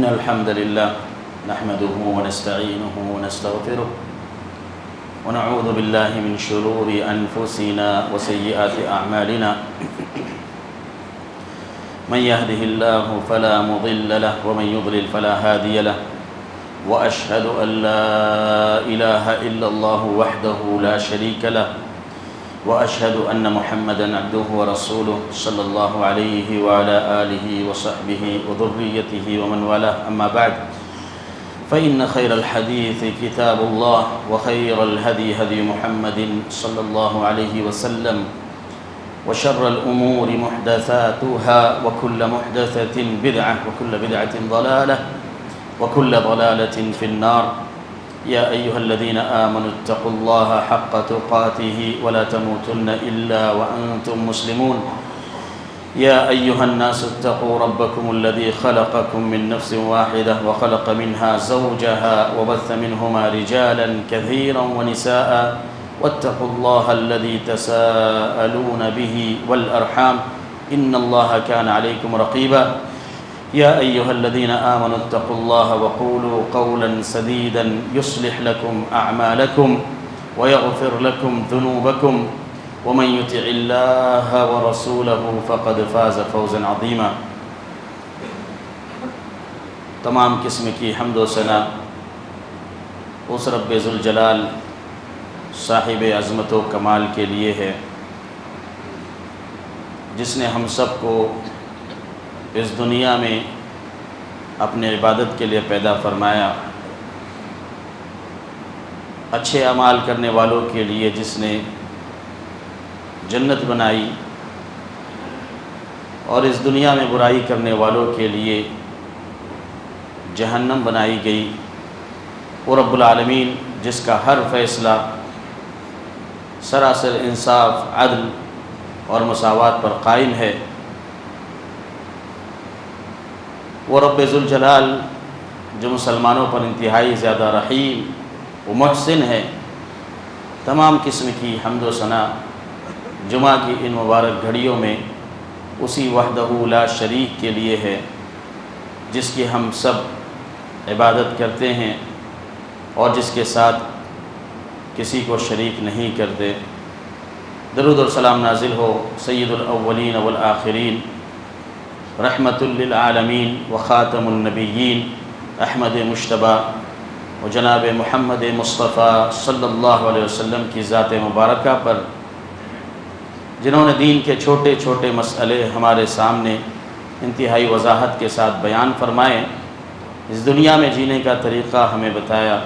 إن الحمد لله نحمده ونستعينه ونستغفره ونعوذ بالله من شرور أنفسنا وسيئات أعمالنا من يهده الله فلا مضل له ومن يضلل فلا هادي له وأشهد أن لا إله إلا الله وحده لا شريك له وأشهد أن محمدًا عبده ورسوله صلى الله عليه وعلى آله وصحبه وذريته ومن والاه أما بعد فإن خير الحديث كتاب الله وخير الهدي هدي محمد صلى الله عليه وسلم وشر الأمور محدثاتها وكل محدثة بدعة وكل بدعة ضلالة وكل ضلالة في النار يا أيها الذين آمنوا اتقوا الله حق تقاته ولا تموتن إلا وأنتم مسلمون يا أيها الناس اتقوا ربكم الذي خلقكم من نفس واحدة وخلق منها زوجها وبث منهما رجالا كثيرا ونساء واتقوا الله الذي تساءلون به والأرحام إن الله كان عليكم رقيبا يا أيها الذين آمنوا اتقوا الله وقولوا قولا سديدا يصلح لكم أعمالكم ويغفر لكم ذنوبكم ومن يطع الله ورسوله فقد فاز فوزا عظيما تمام قسم کی حمد و ثنا اس رب ذوالجلال صاحب عظمت و کمال کے لیے ہے جس نے ہم سب کو اس دنیا میں اپنے عبادت کے لیے پیدا فرمایا، اچھے اعمال کرنے والوں کے لیے جس نے جنت بنائی اور اس دنیا میں برائی کرنے والوں کے لیے جہنم بنائی گئی۔ وہ رب العالمین جس کا ہر فیصلہ سراسر انصاف، عدل اور مساوات پر قائم ہے، وہ رب ذوالجلال جو مسلمانوں پر انتہائی زیادہ رحیم و محسن ہے۔ تمام قسم کی حمد و ثنا جمعہ کی ان مبارک گھڑیوں میں اسی وحدہ لا شریک کے لیے ہے جس کی ہم سب عبادت کرتے ہیں اور جس کے ساتھ کسی کو شریک نہیں کرتے۔ درود و سلام نازل ہو سید الاولین والآخرین، رحمت للعالمین و خاتم النبیین احمد مجتبیٰ و جناب محمد مصطفیٰ صلی اللہ علیہ وسلم کی ذات مبارکہ پر، جنہوں نے دین کے چھوٹے چھوٹے مسئلے ہمارے سامنے انتہائی وضاحت کے ساتھ بیان فرمائے، اس دنیا میں جینے کا طریقہ ہمیں بتایا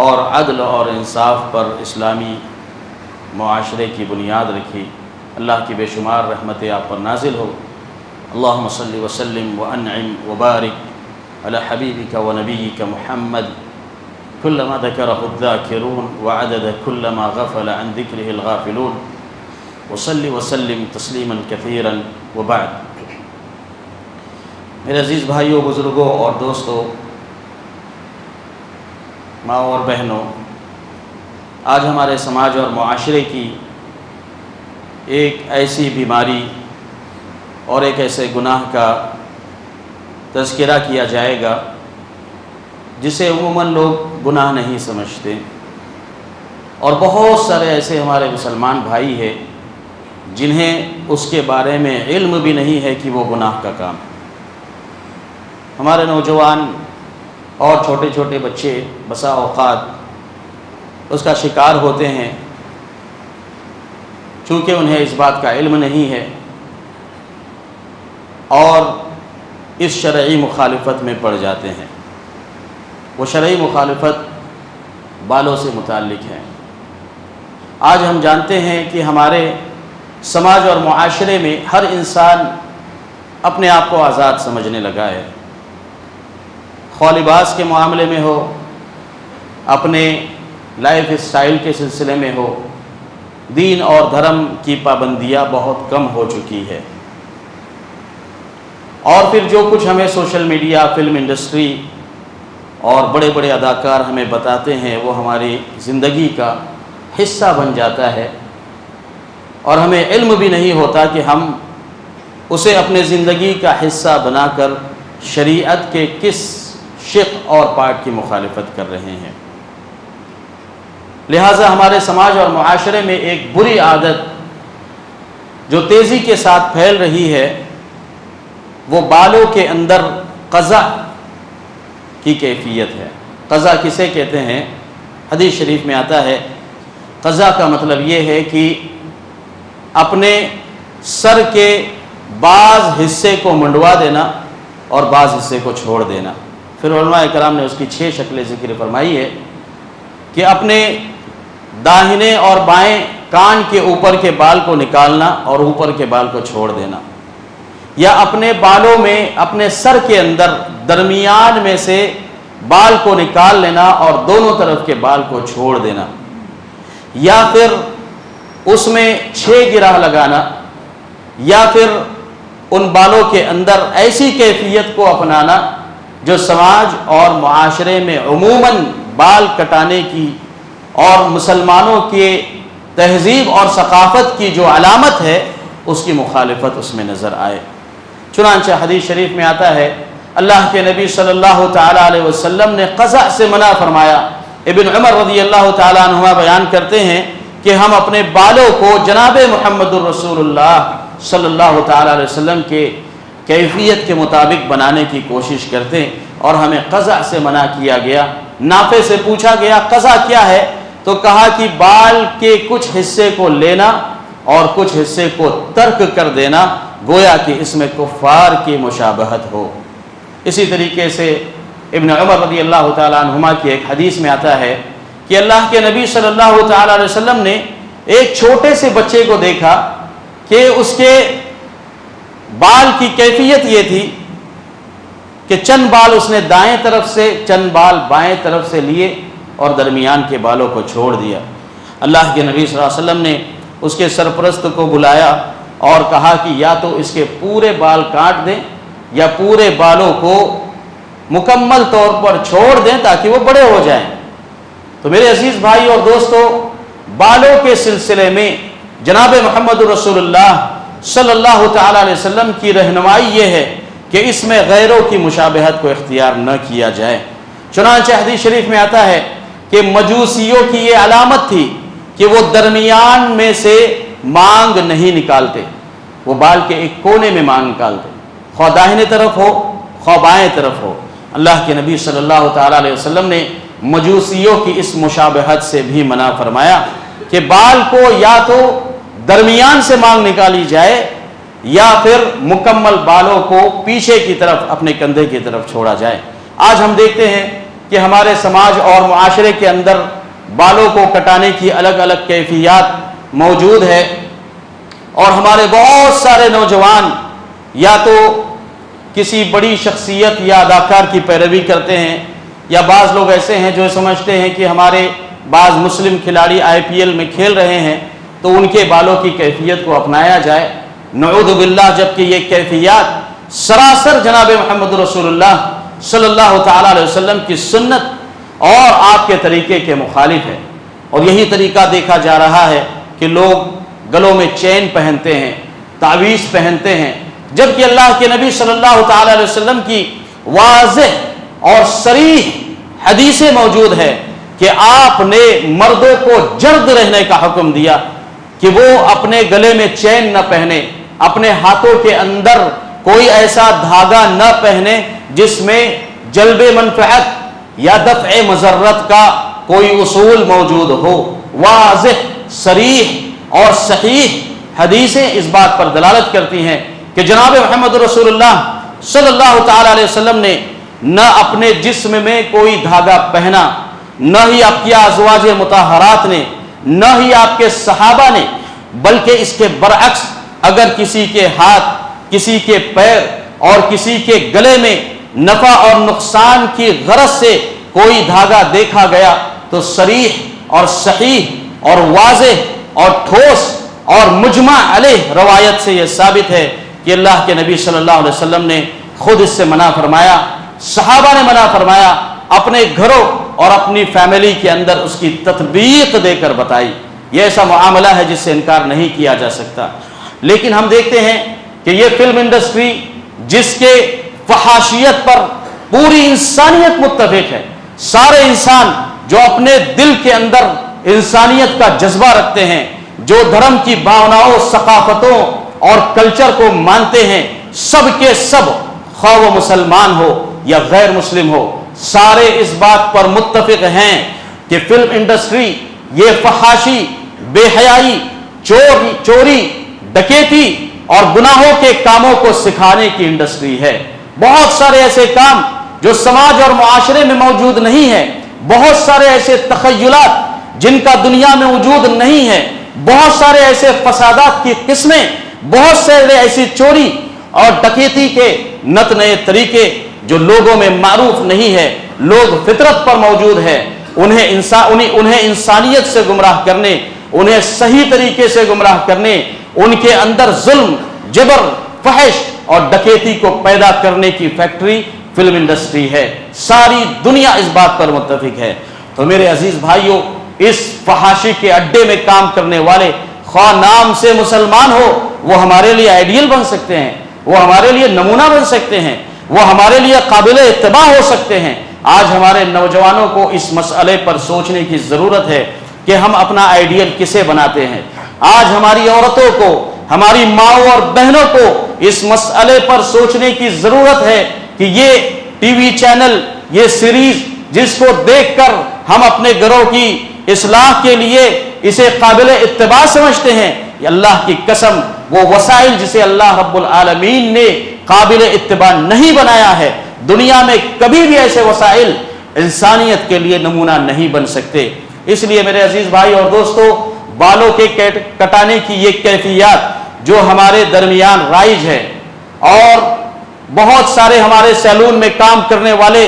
اور عدل اور انصاف پر اسلامی معاشرے کی بنیاد رکھی۔ اللہ کی بے شمار رحمتیں آپ پر نازل ہو۔ اللہم صلی وسلم وانعم وبارک علی حبیبک ونبیک محمد کلما ذکرہ الذاکرون وعدد کلما غفل عن ذکرہ الغافلون وصلی وسلم تسلیما کثیرا وبعد۔ میرے عزیز بھائیوں، بزرگوں اور دوستوں، ماں اور بہنوں، آج ہمارے سماج اور معاشرے کی ایک ایسی بیماری اور ایک ایسے گناہ کا تذکرہ کیا جائے گا جسے عموماً لوگ گناہ نہیں سمجھتے، اور بہت سارے ایسے ہمارے مسلمان بھائی ہیں جنہیں اس کے بارے میں علم بھی نہیں ہے کہ وہ گناہ کا کام ہے۔ ہمارے نوجوان اور چھوٹے چھوٹے بچے بسا اوقات اس کا شکار ہوتے ہیں، چونکہ انہیں اس بات کا علم نہیں ہے اور اس شرعی مخالفت میں پڑ جاتے ہیں۔ وہ شرعی مخالفت بالوں سے متعلق ہے۔ آج ہم جانتے ہیں کہ ہمارے سماج اور معاشرے میں ہر انسان اپنے آپ کو آزاد سمجھنے لگا ہے، خواہ لباس کے معاملے میں ہو، اپنے لائف اسٹائل کے سلسلے میں ہو، دین اور دھرم کی پابندیاں بہت کم ہو چکی ہے، اور پھر جو کچھ ہمیں سوشل میڈیا، فلم انڈسٹری اور بڑے بڑے اداکار ہمیں بتاتے ہیں وہ ہماری زندگی کا حصہ بن جاتا ہے، اور ہمیں علم بھی نہیں ہوتا کہ ہم اسے اپنے زندگی کا حصہ بنا کر شریعت کے کس شق اور پارٹ کی مخالفت کر رہے ہیں۔ لہٰذا ہمارے سماج اور معاشرے میں ایک بری عادت جو تیزی کے ساتھ پھیل رہی ہے وہ بالوں کے اندر قزع کی کیفیت ہے۔ قزع کسے کہتے ہیں؟ حدیث شریف میں آتا ہے قزع کا مطلب یہ ہے کہ اپنے سر کے بعض حصے کو منڈوا دینا اور بعض حصے کو چھوڑ دینا۔ پھر علماء کرام نے اس کی 6 شکلیں ذکر فرمائی ہے کہ اپنے داہنے اور بائیں کان کے اوپر کے بال کو نکالنا اور اوپر کے بال کو چھوڑ دینا، یا اپنے بالوں میں اپنے سر کے اندر درمیان میں سے بال کو نکال لینا اور دونوں طرف کے بال کو چھوڑ دینا، یا پھر اس میں 6 گرہ لگانا، یا پھر ان بالوں کے اندر ایسی کیفیت کو اپنانا جو سماج اور معاشرے میں عموماً بال کٹانے کی اور مسلمانوں کے تہذیب اور ثقافت کی جو علامت ہے اس کی مخالفت اس میں نظر آئے۔ چنانچہ حدیث شریف میں آتا ہے اللہ کے نبی صلی اللہ تعالیٰ علیہ وسلم نے قزع سے منع فرمایا۔ ابن عمر رضی اللہ تعالیٰ عنہما بیان کرتے ہیں کہ ہم اپنے بالوں کو جناب محمد الرسول اللہ صلی اللہ تعالیٰ علیہ وسلم کے کیفیت کے مطابق بنانے کی کوشش کرتے اور ہمیں قزع سے منع کیا گیا۔ نافع سے پوچھا گیا قزع کیا ہے؟ تو کہا کہ بال کے کچھ حصے کو لینا اور کچھ حصے کو ترک کر دینا، گویا کہ اس میں کفار کی مشابہت ہو۔ اسی طریقے سے ابن عمر رضی اللہ تعالیٰ عنہما کی ایک حدیث میں آتا ہے کہ اللہ کے نبی صلی اللہ تعالیٰ علیہ وسلم نے ایک چھوٹے سے بچے کو دیکھا کہ اس کے بال کی کیفیت یہ تھی کہ چند بال اس نے دائیں طرف سے چند بال بائیں طرف سے لیے اور درمیان کے بالوں کو چھوڑ دیا۔ اللہ کے نبی صلی اللہ علیہ وسلم نے اس کے سرپرست کو بلایا اور کہا کہ یا تو اس کے پورے بال کاٹ دیں یا پورے بالوں کو مکمل طور پر چھوڑ دیں تاکہ وہ بڑے ہو جائیں۔ تو میرے عزیز بھائی اور دوستو، بالوں کے سلسلے میں جناب محمد رسول اللہ صلی اللہ تعالیٰ علیہ وسلم کی رہنمائی یہ ہے کہ اس میں غیروں کی مشابہت کو اختیار نہ کیا جائے۔ چنانچہ حدیث شریف میں آتا ہے کہ مجوسیوں کی یہ علامت تھی کہ وہ درمیان میں سے مانگ نہیں نکالتے، وہ بال کے ایک کونے میں مانگ نکالتے، خواہ داہنے طرف ہو خواہ بائیں طرف ہو۔ اللہ کے نبی صلی اللہ تعالیٰ علیہ وسلم نے مجوسیوں کی اس مشابہت سے بھی منع فرمایا کہ بال کو یا تو درمیان سے مانگ نکالی جائے یا پھر مکمل بالوں کو پیچھے کی طرف اپنے کندھے کی طرف چھوڑا جائے۔ آج ہم دیکھتے ہیں کہ ہمارے سماج اور معاشرے کے اندر بالوں کو کٹانے کی الگ الگ کیفیات موجود ہے، اور ہمارے بہت سارے نوجوان یا تو کسی بڑی شخصیت یا اداکار کی پیروی کرتے ہیں، یا بعض لوگ ایسے ہیں جو سمجھتے ہیں کہ ہمارے بعض مسلم کھلاڑی IPL میں کھیل رہے ہیں تو ان کے بالوں کی کیفیت کو اپنایا جائے۔ نعوذ باللہ، جبکہ یہ کیفیات سراسر جناب محمد رسول اللہ صلی اللہ تعالیٰ علیہ وسلم کی سنت اور آپ کے طریقے کے مخالف ہے۔ اور یہی طریقہ دیکھا جا رہا ہے کہ لوگ گلوں میں چین پہنتے ہیں، تعویذ پہنتے ہیں، جبکہ اللہ کے نبی صلی اللہ تعالیٰ علیہ وسلم کی واضح اور صریح حدیثیں موجود ہے کہ آپ نے مردوں کو جرد رہنے کا حکم دیا کہ وہ اپنے گلے میں چین نہ پہنے، اپنے ہاتھوں کے اندر کوئی ایسا دھاگا نہ پہنے جس میں جلب منفعت یا دفع مضرت کا کوئی اصول موجود ہو۔ واضح، صریح اور صحیح حدیثیں اس بات پر دلالت کرتی ہیں کہ جناب محمد رسول اللہ صلی اللہ تعالیٰ علیہ وسلم نے نہ اپنے جسم میں کوئی دھاگا پہنا، نہ ہی آپ کی ازواج مطہرات نے، نہ ہی آپ کے صحابہ نے، بلکہ اس کے برعکس اگر کسی کے ہاتھ، کسی کے پیر اور کسی کے گلے میں نفع اور نقصان کی غرض سے کوئی دھاگا دیکھا گیا تو صریح اور صحیح اور واضح اور ٹھوس اور مجمع علیہ روایت سے یہ ثابت ہے کہ اللہ کے نبی صلی اللہ علیہ وسلم نے خود اس سے منع فرمایا، صحابہ نے منع فرمایا، اپنے گھروں اور اپنی فیملی کے اندر اس کی تطبیق دے کر بتائی۔ یہ ایسا معاملہ ہے جس سے انکار نہیں کیا جا سکتا۔ لیکن ہم دیکھتے ہیں کہ یہ فلم انڈسٹری جس کے فحاشیت پر پوری انسانیت متفق ہے. سارے انسان جو اپنے دل کے اندر انسانیت کا جذبہ رکھتے ہیں، جو دھرم کی بھاوناؤں، ثقافتوں اور کلچر کو مانتے ہیں، سب کے سب، خواہ وہ مسلمان ہو یا غیر مسلم ہو، سارے اس بات پر متفق ہیں کہ فلم انڈسٹری یہ فحاشی، بے حیائی، چوری، ڈکیتی اور گناہوں کے کاموں کو سکھانے کی انڈسٹری ہے. بہت سارے ایسے کام جو سماج اور معاشرے میں موجود نہیں ہیں، بہت سارے ایسے تخیلات جن کا دنیا میں وجود نہیں ہے، بہت سارے ایسے فسادات کی قسمیں، بہت سارے ایسی چوری اور ڈکیتی کے نت نئے طریقے جو لوگوں میں معروف نہیں ہے، لوگ فطرت پر موجود ہے، انہیں انسانیت سے گمراہ کرنے، انہیں صحیح طریقے سے گمراہ کرنے، ان کے اندر ظلم، جبر، فحش اور ڈکیتی کو پیدا کرنے کی فیکٹری فلم انڈسٹری ہے. ساری دنیا اس بات پر متفق ہے. تو میرے عزیز بھائیوں، اس فحاشی کے اڈے میں کام کرنے والے، خواہ نام سے مسلمان ہو، وہ ہمارے لیے آئیڈیل بن سکتے ہیں، وہ ہمارے لیے نمونہ بن سکتے ہیں، وہ ہمارے لیے قابل اتباع ہو سکتے ہیں. آج ہمارے نوجوانوں کو اس مسئلے پر سوچنے کی ضرورت ہے کہ ہم اپنا آئیڈیل کسے بناتے ہیں. آج ہماری عورتوں کو، ہماری ماؤں اور بہنوں کو اس مسئلے پر سوچنے کی ضرورت ہے کہ یہ ٹی وی چینل، یہ سیریز جس کو دیکھ کر ہم اپنے گھروں کی اصلاح کے لیے اسے قابل اتباع سمجھتے ہیں، یہ اللہ کی قسم وہ وسائل جسے اللہ رب العالمین نے قابل اتباع نہیں بنایا ہے، دنیا میں کبھی بھی ایسے وسائل انسانیت کے لیے نمونہ نہیں بن سکتے. اس لیے میرے عزیز بھائی اور دوستو، بالوں کے کٹانے کی یہ کیفیات جو ہمارے درمیان رائج ہے، اور بہت سارے ہمارے سیلون میں کام کرنے والے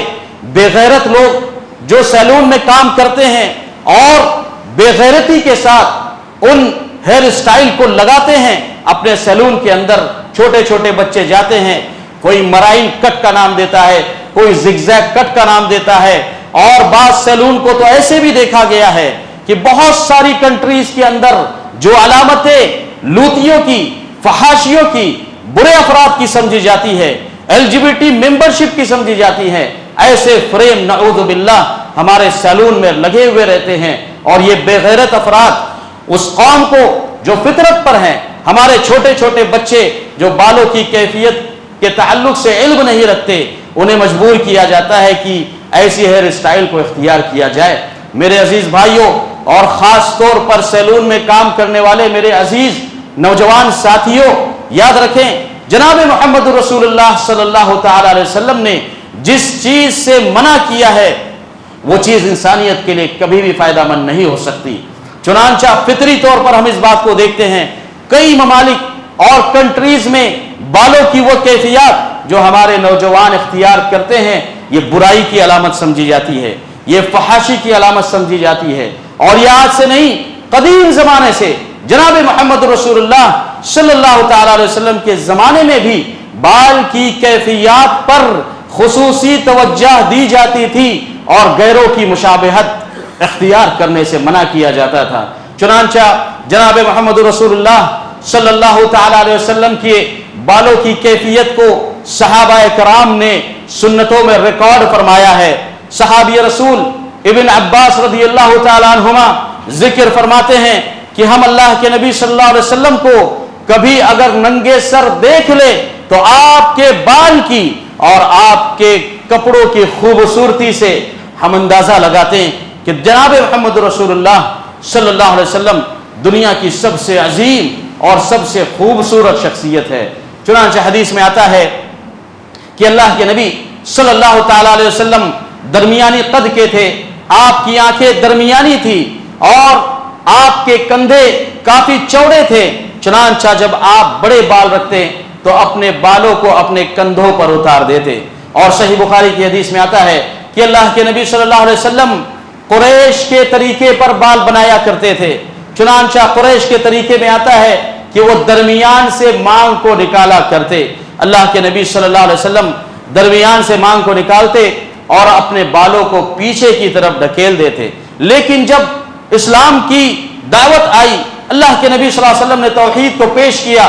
بے غیرت لوگ جو سیلون میں کام کرتے ہیں اور بے غیرتی کے ساتھ ان ہیئر اسٹائل کو لگاتے ہیں اپنے سیلون کے اندر. چھوٹے چھوٹے بچے جاتے ہیں، کوئی مرائن کٹ کا نام دیتا ہے، کوئی زگزیگ کٹ کا نام دیتا ہے، اور بعض سیلون کو تو ایسے بھی دیکھا گیا ہے کہ بہت ساری کنٹریز کے اندر جو علامتیں لوتیوں کی، فحاشیوں کی، برے افراد کی سمجھی جاتی ہے، LGBT ممبرشپ کی سمجھی جاتی ہے، ایسے فریم نعوذ باللہ ہمارے سیلون میں لگے ہوئے رہتے ہیں. اور یہ بے غیرت افراد اس قوم کو جو فطرت پر ہیں، ہمارے چھوٹے چھوٹے بچے جو بالوں کی کیفیت کے تعلق سے علم نہیں رکھتے، انہیں مجبور کیا جاتا ہے کہ ایسی ہیئر اسٹائل کو اختیار کیا جائے. میرے عزیز بھائیوں، اور خاص طور پر سیلون میں کام کرنے والے میرے عزیز نوجوان ساتھیوں، یاد رکھیں جناب محمد رسول اللہ صلی اللہ تعالی علیہ وسلم نے جس چیز سے منع کیا ہے وہ چیز انسانیت کے لیے کبھی بھی فائدہ مند نہیں ہو سکتی. چنانچہ فطری طور پر ہم اس بات کو دیکھتے ہیں، کئی ممالک اور کنٹریز میں بالوں کی وہ کیفیات جو ہمارے نوجوان اختیار کرتے ہیں، یہ برائی کی علامت سمجھی جاتی ہے، یہ فحاشی کی علامت سمجھی جاتی ہے. اور یہ آج سے نہیں، قدیم زمانے سے جناب محمد رسول اللہ صلی اللہ تعالی علیہ وسلم کے زمانے میں بھی بال کی کیفیات پر خصوصی توجہ دی جاتی تھی اور غیروں کی مشابہت اختیار کرنے سے منع کیا جاتا تھا. چنانچہ جناب محمد رسول اللہ صلی اللہ تعالی علیہ وسلم کے بالوں کی کیفیت کو صحابہ کرام نے سنتوں میں ریکارڈ فرمایا ہے. صحابی رسول ابن عباس رضی اللہ تعالی عنہما ذکر فرماتے ہیں کہ ہم اللہ کے نبی صلی اللہ علیہ وسلم کو کبھی اگر ننگے سر دیکھ لے تو آپ کے بال کی اور آپ کے کپڑوں کی خوبصورتی سے ہم اندازہ لگاتے ہیں کہ جناب محمد رسول اللہ صلی اللہ علیہ وسلم دنیا کی سب سے عظیم اور سب سے خوبصورت شخصیت ہے. چنانچہ حدیث میں آتا ہے کہ اللہ کے نبی صلی اللہ تعالی علیہ وسلم درمیانی قد کے تھے، آپ کی آنکھیں درمیانی تھی اور آپ کے کندھے کافی چوڑے تھے. چنانچہ جب آپ بڑے بال رکھتے تو اپنے بالوں کو اپنے کندھوں پر اتار دیتے. اور صحیح بخاری کی حدیث میں آتا ہے کہ اللہ کے نبی صلی اللہ علیہ وسلم قریش کے طریقے پر بال بنایا کرتے تھے. چنانچہ قریش کے طریقے میں آتا ہے کہ وہ درمیان سے مانگ کو نکالا کرتے. اللہ کے نبی صلی اللہ علیہ وسلم درمیان سے مانگ کو نکالتے اور اپنے بالوں کو پیچھے کی طرف ڈھکیل دیتے. لیکن جب اسلام کی دعوت آئی، اللہ کے نبی صلی اللہ علیہ وسلم نے توحید کو پیش کیا،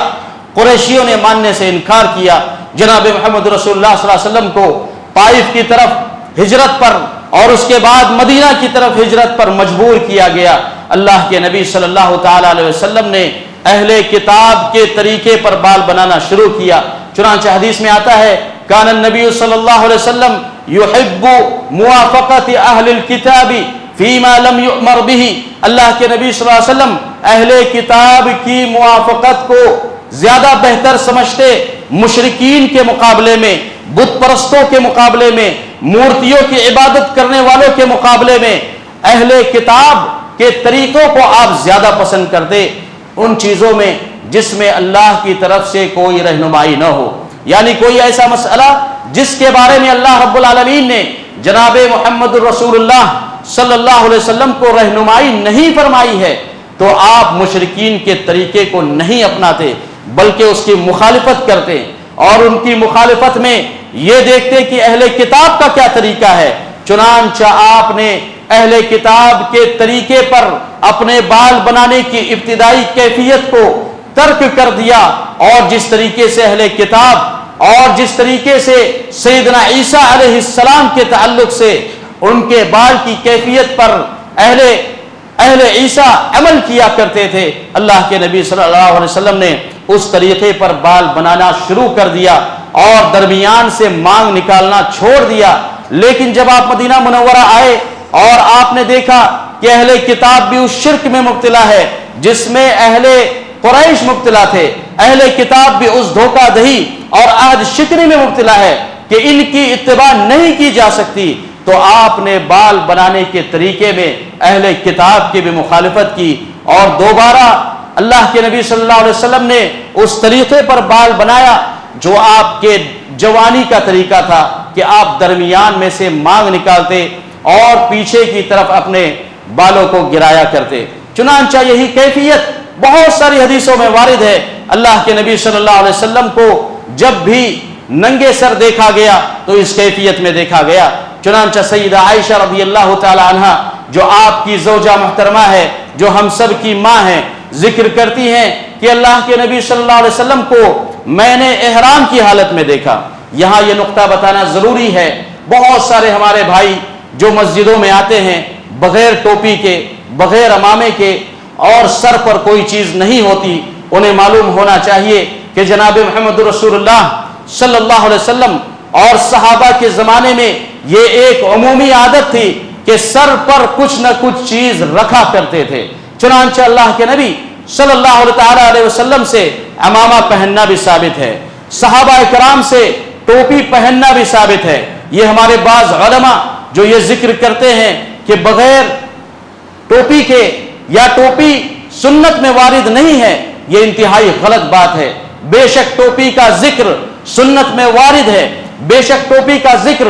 قریشیوں نے ماننے سے انکار کیا، جناب محمد رسول اللہ صلی اللہ علیہ وسلم کو طائف کی طرف ہجرت پر اور اس کے بعد مدینہ کی طرف ہجرت پر مجبور کیا گیا۔ اللہ کے نبی صلی اللہ تعالی علیہ وسلم نے اہل کتاب کے طریقے پر بال بنانا شروع کیا۔ چنانچہ حدیث میں آتا ہے کان النبی صلی اللہ علیہ وسلم یحب موافقت اہل الکتاب فیما لم یؤمر به، اللہ کے نبی صلی اللہ علیہ وسلم اہل کتاب کی موافقت کو زیادہ بہتر سمجھتے، مشرکین کے مقابلے میں، بت پرستوں کے مقابلے میں، مورتیوں کی عبادت کرنے والوں کے مقابلے میں اہل کتاب کے طریقوں کو آپ زیادہ پسند کرتے، ان چیزوں میں جس میں اللہ کی طرف سے کوئی رہنمائی نہ ہو، یعنی کوئی ایسا مسئلہ جس کے بارے میں اللہ رب العالمین نے جناب محمد رسول اللہ صلی اللہ علیہ وسلم کو رہنمائی نہیں فرمائی ہے، تو آپ مشرکین کے طریقے کو نہیں اپناتے بلکہ اس کی مخالفت کرتے، اور ان کی مخالفت میں یہ دیکھتے کہ اہل کتاب کا کیا طریقہ ہے۔ چنانچہ آپ نے اہل کتاب کے طریقے پر اپنے بال بنانے کی ابتدائی کیفیت کو ترک کر دیا، اور جس طریقے سے اہل کتاب اور جس طریقے سے سیدنا عیسیٰ علیہ السلام کے تعلق سے ان کے بال کی کیفیت پر اہل عیسیٰ عمل کیا کرتے تھے، اللہ کے نبی صلی اللہ علیہ وسلم نے اس طریقے پر بال بنانا شروع کر دیا اور درمیان سے مانگ نکالنا چھوڑ دیا۔ لیکن جب آپ مدینہ منورہ آئے اور آپ نے دیکھا کہ اہل کتاب بھی اس شرک میں مبتلا ہے جس میں اہل قریش مبتلا تھے، اہل کتاب بھی اس دھوکہ دہی اور عہد شکنی میں مبتلا ہے کہ ان کی اتباع نہیں کی جا سکتی، تو آپ نے بال بنانے کے طریقے میں اہل کتاب کی بھی مخالفت کی، اور دوبارہ اللہ کے نبی صلی اللہ علیہ وسلم نے اس طریقے پر بال بنایا جو آپ کے جوانی کا طریقہ تھا کہ آپ درمیان میں سے مانگ نکالتے اور پیچھے کی طرف اپنے بالوں کو گرایا کرتے۔ چنانچہ یہی کیفیت بہت ساری حدیثوں میں وارد ہے۔ اللہ کے نبی صلی اللہ علیہ وسلم کو جب بھی ننگے سر دیکھا گیا تو اس کیفیت میں دیکھا گیا۔ چنانچہ سیدہ عائشہ رضی اللہ تعالی عنہا جو آپ کی زوجہ محترمہ ہے، جو ہم سب کی ماں ہیں، ذکر کرتی ہیں کہ اللہ کے نبی صلی اللہ علیہ وسلم کو میں نے احرام کی حالت میں دیکھا۔ یہاں یہ نقطہ بتانا ضروری ہے، بہت سارے ہمارے بھائی جو مسجدوں میں آتے ہیں بغیر ٹوپی کے، بغیر عمامے کے، اور سر پر کوئی چیز نہیں ہوتی، انہیں معلوم ہونا چاہیے کہ جناب محمد رسول اللہ صلی اللہ علیہ وسلم اور صحابہ کے زمانے میں یہ ایک عمومی عادت تھی کہ سر پر کچھ نہ کچھ چیز رکھا کرتے تھے۔ چنانچہ اللہ کے نبی صلی اللہ علیہ وسلم سے عمامہ پہننا بھی ثابت ہے، صحابہ کرام سے ٹوپی پہننا بھی ثابت ہے۔ یہ ہمارے بعض علماء جو یہ ذکر کرتے ہیں کہ بغیر ٹوپی کے یا ٹوپی سنت میں وارد نہیں ہے، یہ انتہائی غلط بات ہے۔ بے شک ٹوپی کا ذکر سنت میں وارد ہے، بے شک ٹوپی کا ذکر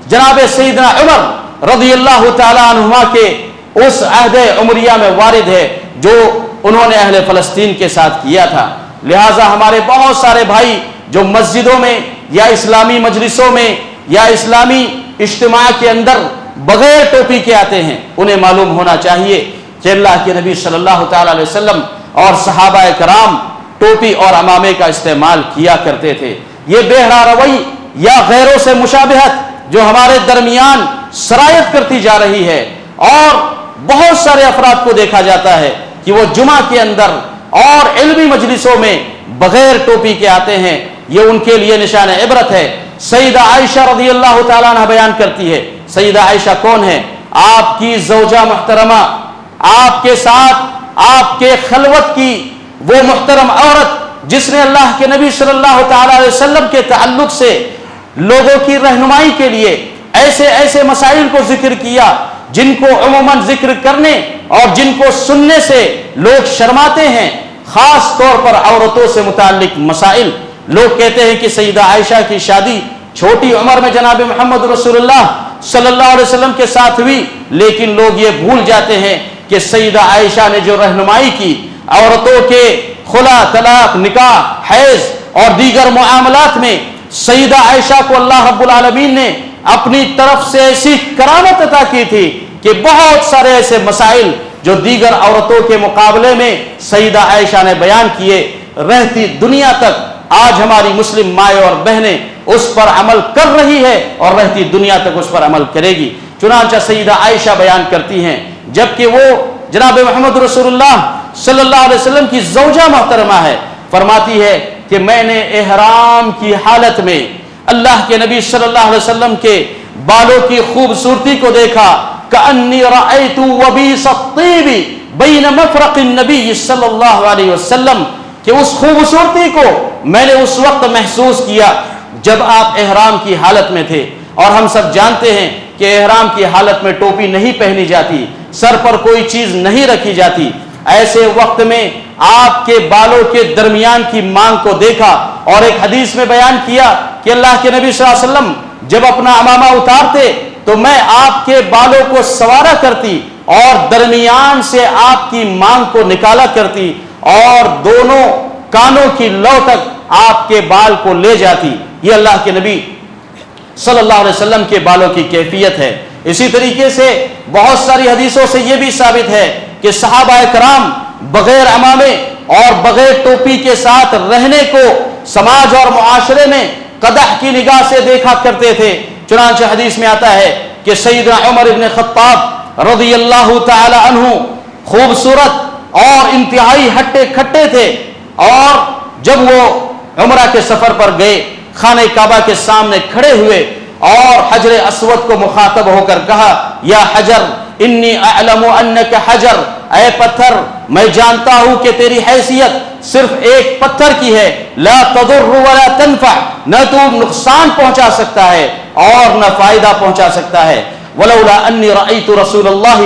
جناب سیدنا عمر رضی اللہ تعالی عنہما کے اس عہد عمریہ میں وارد ہے جو انہوں نے اہل فلسطین کے ساتھ کیا تھا۔ لہٰذا ہمارے بہت سارے بھائی جو مسجدوں میں یا اسلامی مجلسوں میں یا اسلامی اجتماع کے اندر بغیر ٹوپی کے آتے ہیں، انہیں معلوم ہونا چاہیے کہ اللہ کے نبی صلی اللہ تعالی علیہ وسلم اور صحابہ کرام ٹوپی اور عمامے کا استعمال کیا کرتے تھے۔ یہ بہرا روی یا غیروں سے مشابہت جو ہمارے درمیان سرایت کرتی جا رہی ہے، اور بہت سارے افراد کو دیکھا جاتا ہے کہ وہ جمعہ کے اندر اور علمی مجلسوں میں بغیر ٹوپی کے آتے ہیں، یہ ان کے لیے نشان عبرت ہے۔ سیدہ عائشہ رضی اللہ تعالیٰ عنہ بیان کرتی ہے، سیدہ عائشہ کون ہے؟ آپ کی زوجہ محترمہ، آپ کے ساتھ آپ کے خلوت کی وہ محترم عورت جس نے اللہ کے نبی صلی اللہ تعالیٰ علیہ وسلم کے تعلق سے لوگوں کی رہنمائی کے لیے ایسے مسائل کو ذکر کیا جن کو عموماً ذکر کرنے اور جن کو سننے سے لوگ شرماتے ہیں، خاص طور پر عورتوں سے متعلق مسائل۔ لوگ کہتے ہیں کہ سیدہ عائشہ کی شادی چھوٹی عمر میں جناب محمد رسول اللہ صلی اللہ علیہ وسلم کے ساتھ ہوئی، لیکن لوگ یہ بھول جاتے ہیں کہ سیدہ عائشہ نے جو رہنمائی کی عورتوں کے خلا، طلاق، نکاح، حیض اور دیگر معاملات میں، سیدہ عائشہ کو اللہ رب العالمین نے اپنی طرف سے ایسی کرامت عطا کی تھی کہ بہت سارے ایسے مسائل جو دیگر عورتوں کے مقابلے میں سیدہ عائشہ نے بیان کیے، رہتی دنیا تک آج ہماری مسلم مائیں اور بہنیں اس پر عمل کر رہی ہے اور رہتی دنیا تک اس پر عمل کرے گی۔ چنانچہ سیدہ عائشہ بیان کرتی ہیں، جبکہ وہ جناب محمد رسول اللہ صلی اللہ علیہ وسلم کی زوجہ محترمہ ہے، فرماتی ہے کہ میں نے احرام کی حالت میں اللہ کے نبی صلی اللہ علیہ وسلم کے بالوں کی خوبصورتی کو دیکھا، کأنی رأیت وبیس الطیب بین مفرق النبی صلی اللہ علیہ وسلم، کہ اس خوبصورتی کو میں نے اس وقت محسوس کیا جب آپ احرام کی حالت میں تھے۔ اور ہم سب جانتے ہیں کہ احرام کی حالت میں ٹوپی نہیں پہنی جاتی، سر پر کوئی چیز نہیں رکھی جاتی۔ ایسے وقت میں آپ کے بالوں کے درمیان کی مانگ کو دیکھا، اور ایک حدیث میں بیان کیا کہ اللہ کے نبی صلی اللہ علیہ وسلم جب اپنا عمامہ اتارتے تو میں آپ کے بالوں کو سوارا کرتی اور درمیان سے آپ کی مانگ کو نکالا کرتی اور دونوں کانوں کی لو تک آپ کے بال کو لے جاتی۔ یہ اللہ کے نبی صلی اللہ علیہ وسلم کے بالوں کی کیفیت ہے۔ اسی طریقے سے بہت ساری حدیثوں سے یہ بھی ثابت ہے کہ صحابہ کرام بغیر عمامے اور بغیر ٹوپی کے ساتھ رہنے کو سماج اور معاشرے میں قدح کی نگاہ سے دیکھا کرتے تھے۔ چنانچہ حدیث میں آتا ہے کہ سیدنا عمر ابن خطاب رضی اللہ تعالی عنہ خوبصورت اور انتہائی ہٹے کھٹے تھے، اور جب وہ عمرہ کے سفر پر گئے خانہ کعبہ کے سامنے کھڑے ہوئے اور حجر اسود کو مخاطب ہو کر کہا، یا حجر انی اعلم انک حجر، اے پتھر میں جانتا ہوں کہ تیری حیثیت صرف ایک پتھر کی ہے، لا تضر ولا تنفع، نہ تو نقصان پہنچا سکتا ہے اور نہ فائدہ پہنچا سکتا ہے۔ ولولا انی رأیت رسول اللہ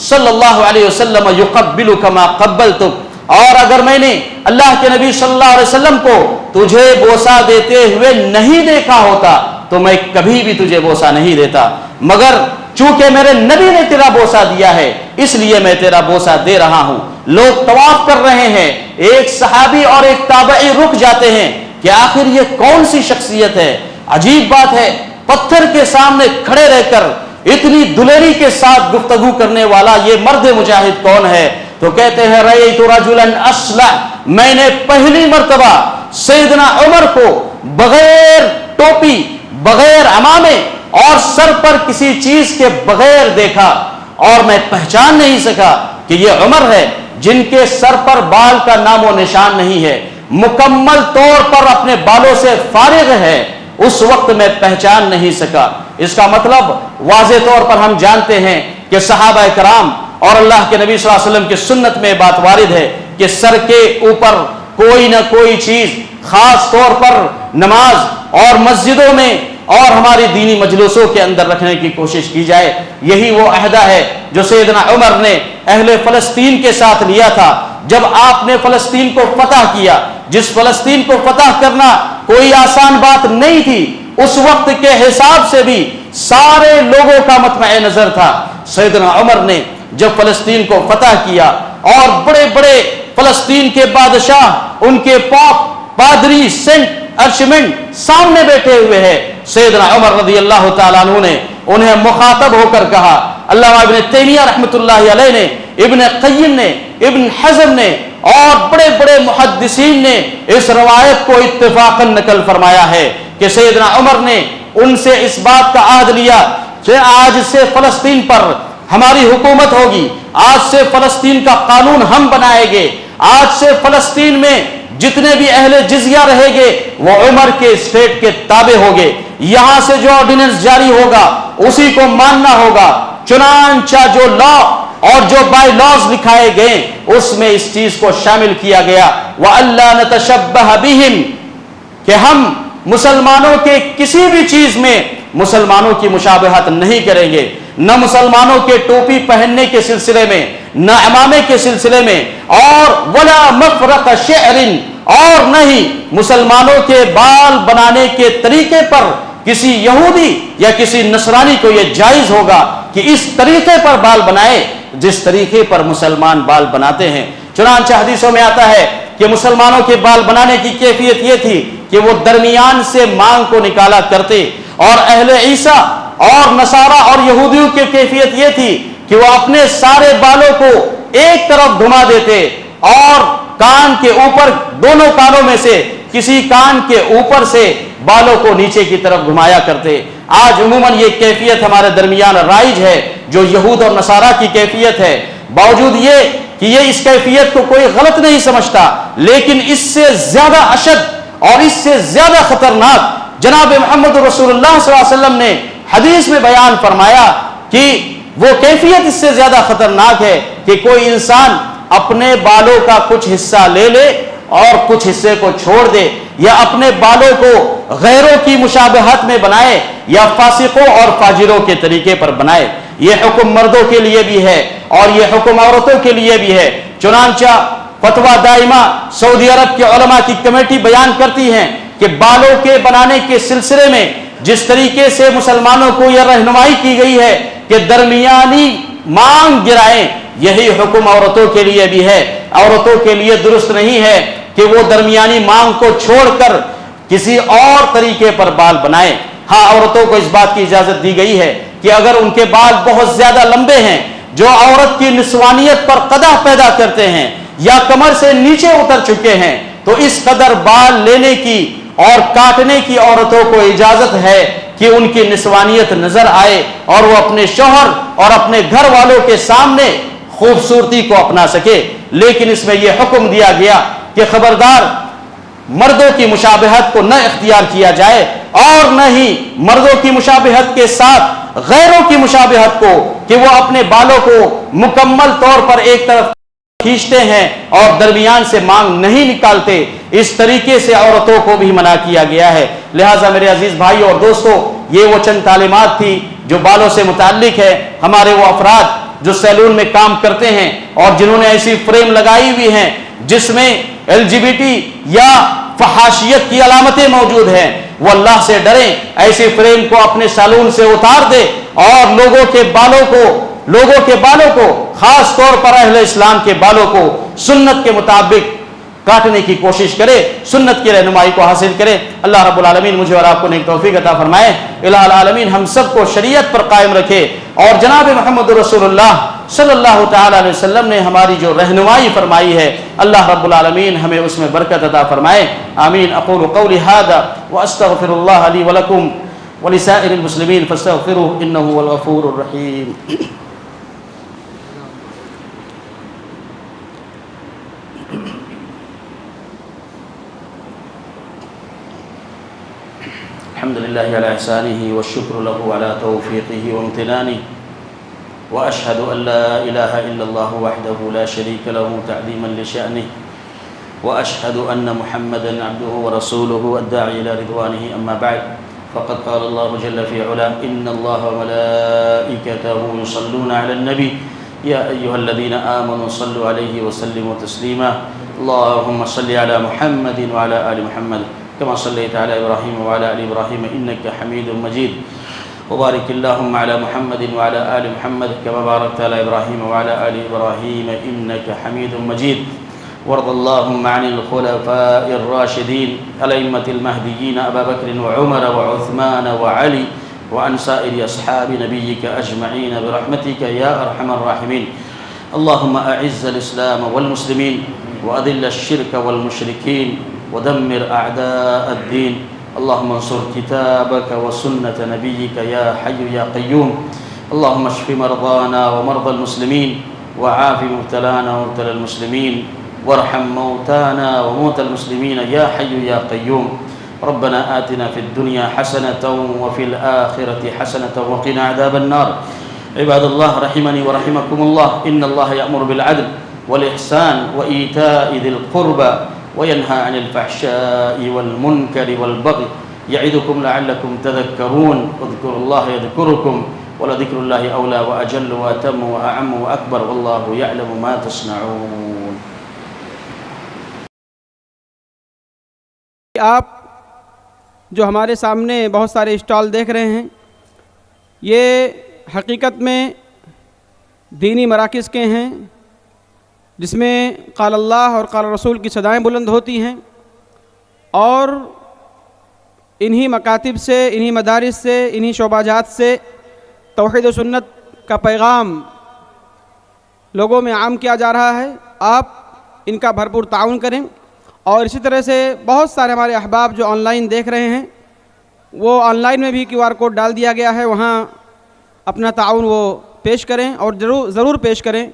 صلی اللہ علیہ وسلم یقبلک ما قبلتک، اور اگر میں نے اللہ کے نبی صلی اللہ علیہ وسلم کو تجھے بوسہ دیتے ہوئے نہیں دیکھا ہوتا تو میں کبھی بھی تجھے بوسہ نہیں دیتا، مگر چونکہ میرے نبی نے تیرا بوسہ دیا ہے اس لیے میں تیرا بوسہ دے رہا ہوں۔ لوگ طواف کر رہے ہیں، ایک صحابی اور ایک تابعی رک جاتے ہیں کہ آخر یہ کون سی شخصیت ہے۔ عجیب بات ہے، پتھر کے سامنے کھڑے رہ کر اتنی دلیری کے ساتھ گفتگو کرنے والا یہ مرد مجاہد کون ہے؟ تو کہتے ہیں رأیت رجلا اصلع، میں نے پہلی مرتبہ سیدنا عمر کو بغیر ٹوپی، بغیر عمامے اور سر پر کسی چیز کے بغیر دیکھا، اور میں پہچان نہیں سکا کہ یہ عمر ہے جن کے سر پر بال کا نام و نشان نہیں ہے، مکمل طور پر اپنے بالوں سے فارغ ہے، اس وقت میں پہچان نہیں سکا۔ اس کا مطلب واضح طور پر ہم جانتے ہیں کہ صحابہ کرام اور اللہ کے نبی صلی اللہ علیہ وسلم کی سنت میں بات وارد ہے کہ سر کے اوپر کوئی نہ کوئی چیز خاص طور پر نماز اور مسجدوں میں اور ہماری دینی مجلسوں کے اندر رکھنے کی کوشش کی جائے۔ یہی وہ عہدہ ہے جو سیدنا عمر نے اہل فلسطین کے ساتھ لیا تھا جب آپ نے فلسطین کو فتح کیا۔ جس فلسطین کو فتح کرنا کوئی آسان بات نہیں تھی، اس وقت کے حساب سے بھی سارے لوگوں کا مطمع نظر تھا۔ سیدنا عمر نے جب فلسطین کو فتح کیا اور بڑے بڑے فلسطین کے بادشاہ، ان کے پاپ، پادری، سینٹ، ارشمنٹ سامنے بیٹھے ہوئے ہیں، سیدنا عمر رضی اللہ تعالیٰ عنہ نے انہیں مخاطب ہو کر کہا۔ علامہ ابن تیمیہ رحمۃ اللہ علیہ نے، ابن قیم نے، ابن حزم نے اور بڑے بڑے محدثین نے اس روایت کو اتفاقاً نقل فرمایا ہے کہ سیدنا عمر نے ان سے اس بات کا عہد لیا کہ آج سے فلسطین پر ہماری حکومت ہوگی، آج سے فلسطین کا قانون ہم بنائیں گے، آج سے فلسطین میں جتنے بھی اہل جزیہ رہے گے وہ عمر کے اسٹیٹ کے تابع ہوگے، یہاں سے جو آرڈیننس جاری ہوگا اسی کو ماننا ہوگا۔ چنانچہ جو لا اور جو بائی لاز لکھائے گئے اس میں اس چیز کو شامل کیا گیا وَأَلَّا نَتَشَبَّهَ بِهِمْ، کہ ہم مسلمانوں کے کسی بھی چیز میں مسلمانوں کی مشابہت نہیں کریں گے، نہ مسلمانوں کے ٹوپی پہننے کے سلسلے میں، نہ عمامے کے سلسلے میں، اور ولا مفرق شعر، اور نہ ہی مسلمانوں کے بال بنانے کے طریقے پر کسی یہودی یا کسی نصرانی کو یہ جائز ہوگا کہ اس طریقے پر بال بنائے جس طریقے پر مسلمان بال بناتے ہیں۔ چنانچہ حدیثوں میں آتا ہے کہ مسلمانوں کے بال بنانے کی کیفیت یہ تھی کہ وہ درمیان سے مانگ کو نکالا کرتے، اور اہل عیسیٰ اور نصارہ اور یہودیوں کی کیفیت یہ تھی کہ وہ اپنے سارے بالوں کو ایک طرف گھما دیتے اور کان کے اوپر، دونوں کانوں میں سے کسی کان کے اوپر سے بالوں کو نیچے کی طرف گھمایا کرتے۔ آج عموماً یہ کیفیت ہمارے درمیان رائج ہے، جو یہود اور نصارہ کی کیفیت ہے۔ باوجود یہ کہ یہ اس کیفیت کو کوئی غلط نہیں سمجھتا، لیکن اس سے زیادہ اشد اور اس سے زیادہ خطرناک جناب محمد رسول اللہ صلی اللہ علیہ وسلم نے حدیث میں بیان فرمایا کہ وہ کیفیت اس سے زیادہ خطرناک ہے کہ کوئی انسان اپنے بالوں کا کچھ حصہ لے لے اور کچھ حصے کو چھوڑ دے، یا اپنے بالوں کو غیروں کی مشابہت میں بنائے یا فاسقوں اور فاجروں کے طریقے پر بنائے۔ یہ حکم مردوں کے لیے بھی ہے اور یہ حکم عورتوں کے لیے بھی ہے۔ چنانچہ فتویٰ دائمہ سعودی عرب کے علماء کی کمیٹی بیان کرتی ہیں کہ بالوں کے بنانے کے سلسلے میں جس طریقے سے مسلمانوں کو یہ رہنمائی کی گئی ہے کہ درمیانی مانگ گرائیں، یہی حکم عورتوں کے لیے بھی ہے۔ عورتوں کے لیے درست نہیں ہے کہ وہ درمیانی مانگ کو چھوڑ کر کسی اور طریقے پر بال بنائیں۔ ہاں، عورتوں کو اس بات کی اجازت دی گئی ہے کہ اگر ان کے بال بہت زیادہ لمبے ہیں جو عورت کی نسوانیت پر قدح پیدا کرتے ہیں یا کمر سے نیچے اتر چکے ہیں، تو اس قدر بال لینے کی اور کاٹنے کی عورتوں کو اجازت ہے کہ ان کی نسوانیت نظر آئے اور وہ اپنے شوہر اور اپنے گھر والوں کے سامنے خوبصورتی کو اپنا سکے۔ لیکن اس میں یہ حکم دیا گیا کہ خبردار مردوں کی مشابہت کو نہ اختیار کیا جائے اور نہ ہی مردوں کی مشابہت کے ساتھ غیروں کی مشابہت کو، کہ وہ اپنے بالوں کو مکمل طور پر ایک طرف کھینچتے ہیں اور درمیان سے مانگ نہیں نکالتے، اس طریقے سے عورتوں کو بھی منع کیا گیا ہے۔ لہٰذا میرے عزیز بھائی اور دوستو، یہ وہ چند تعلیمات تھی جو بالوں سے متعلق ہے۔ ہمارے وہ افراد جو سیلون میں کام کرتے ہیں اور جنہوں نے ایسی فریم لگائی ہوئی ہیں جس میں LGBT یا فحاشیت کی علامتیں موجود ہیں، وہ اللہ سے ڈریں، ایسی فریم کو اپنے سیلون سے اتار دے اور لوگوں کے بالوں کو خاص طور پر اہل اسلام کے بالوں کو سنت کے مطابق کاٹنے کی کوشش کرے، سنت کی رہنمائی کو حاصل کرے۔ اللہ رب العالمین مجھے اور آپ کو نیک توفیق عطا فرمائے۔ الہ العالمین ہم سب کو شریعت پر قائم رکھے اور جناب محمد رسول اللہ صلی اللہ تعالی علیہ وسلم نے ہماری جو رہنمائی فرمائی ہے، اللہ رب العالمین ہمیں اس میں برکت عطا فرمائے۔ آمین۔ اقول قولی ھذا واستغفر اللہ لی ولکم ولسائر المسلمین فاستغفروہ انہ هو الغفور الرحیم۔ الحمد لله على إحسانه والشكر له على توفيقه وامتنانه وأشهد أن لا إله إلا الله وحده لا شريك له تعظيما لشأنه وأشهد أن محمدا عبده ورسوله الداعي إلى رضوانه أما بعد فقد قال الله جل في علاه إن الله وملائكته يصلون على النبي يا أيها الذين آمنوا صلوا عليه وسلموا تسليما اللهم صل على محمد وعلى آل محمد كما صليت على إبراهيم وعلى آل إبراهيم إنك حميد مجيد وبارك اللهم على محمد وعلى آل محمد كما باركت على إبراهيم وعلى آل إبراهيم إنك حميد مجيد وارض اللهم عن الخلفاء الراشدين الأئمة المهديين أبا بكر وعمر وعثمان وعلي وعن سائر أصحاب نبيك أجمعين برحمتك يا أرحم الراحمين اللهم أعز الإسلام والمسلمين وأذل الشرك والمشركين ودمر أعداء الدين اللهم انصر كتابك وسنة نبيك يا حي يا قيوم اللهم اشف مرضانا ومرضى المسلمين وعاف مبتلانا ومبتلى المسلمين وارحم موتانا وموتى المسلمين يا حي يا قيوم ربنا آتنا في الدنيا حسنة وفي الآخرة حسنة وقنا عذاب النار عباد الله رحمني ورحمكم الله إن الله يأمر بالعدل والإحسان وإيتاء ذي القربى وينهى عن الفحشاء والمنكر والبغي يعظكم لعلكم تذكرون اذكروا الله يذكركم ولذكر الله أولى وأجل وأتم وأعم وأكبر والله يعلم ما تصنعون۔ آپ جو ہمارے سامنے بہت سارے اسٹال دیکھ رہے ہیں، یہ حقیقت میں دینی مراکز کے ہیں جس میں قال اللہ اور قال رسول کی صدائیں بلند ہوتی ہیں، اور انہی مکاتب سے، انہی مدارس سے، انہی شعبہ جات سے توحید و سنت کا پیغام لوگوں میں عام کیا جا رہا ہے۔ آپ ان کا بھرپور تعاون کریں، اور اسی طرح سے بہت سارے ہمارے احباب جو آن لائن دیکھ رہے ہیں، وہ آن لائن میں بھی QR کوڈ ڈال دیا گیا ہے، وہاں اپنا تعاون وہ پیش کریں، اور ضرور پیش کریں،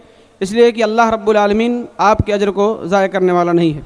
اس لیے کہ اللہ رب العالمین آپ کے اجر کو ضائع کرنے والا نہیں ہے۔